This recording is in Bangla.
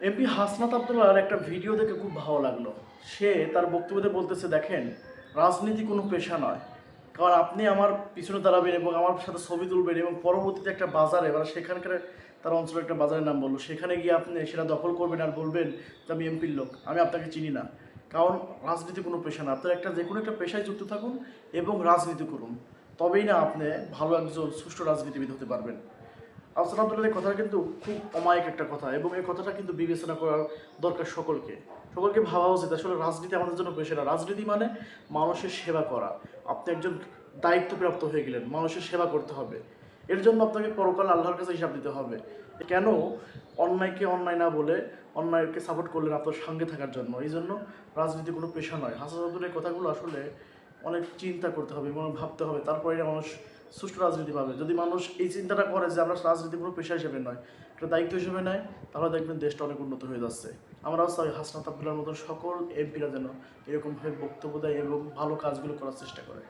এমপি হাসনাত আবদুল্লাহর একটা ভিডিও দেখে খুব ভালো লাগলো। সে তার বক্তব্যতে বলতেছে, দেখেন, রাজনীতি কোনো পেশা নয়। কারণ আপনি আমার পিছনে দাঁড়াবেন এবং আমার সাথে ছবি তুলবেন এবং পরবর্তীতে একটা বাজারে মানে সেখানকার তার অঞ্চলের একটা বাজারের নাম বললো, সেখানে গিয়ে আপনি সেটা দখল করবেন আর বলবেন যে আমি এমপির লোক, আমি আপনাকে চিনি না। কারণ রাজনীতি কোনো পেশা না। আপনার যে কোনো একটা পেশায় যুক্ত থাকুন এবং রাজনীতি করুন, তবেই না আপনি ভালো একজন সুষ্ঠু রাজনীতিবিদ হতে পারবেন। আফসার আব্দুল্লাহ এই কথাটা কিন্তু খুব অমায়িক একটা কথা এবং এই কথাটা কিন্তু বিবেচনা করার দরকার সকলকে। সকলকে ভাবা উচিত আসলে রাজনীতি আমাদের জন্য পেশা না। রাজনীতি মানে মানুষের সেবা করা। আপনি একজন দায়িত্বপ্রাপ্ত হয়ে গেলেন, মানুষের সেবা করতে হবে। এর জন্য আপনাকে পরকাল আল্লাহর কাছে হিসাব দিতে হবে। কেন অন্যায়কে অন্যায় না বলে অন্যায়কে সাপোর্ট করলেন আপনার সঙ্গে থাকার জন্য। এই জন্য রাজনীতি কোনো পেশা নয়। হাসান আব্দুল্লাহ এই কথাগুলো আসলে অনেক চিন্তা করতে হবে এবং ভাবতে হবে, তারপরে মানুষ সুষ্ঠু রাজনীতি পাবে। যদি মানুষ এই চিন্তাটা করে যে আমরা রাজনীতি কোনো পেশা হিসেবে নয়, একটা দায়িত্ব হিসেবে নেয়, তাহলে দেখবেন দেশটা অনেক উন্নত হয়ে যাচ্ছে। আমরাও চাই হাসনাত আবদুল্লাহর মতো সকল এমপিরা যেন এরকমভাবে বক্তব্য দেয় এবং ভালো কাজগুলো করার চেষ্টা করে।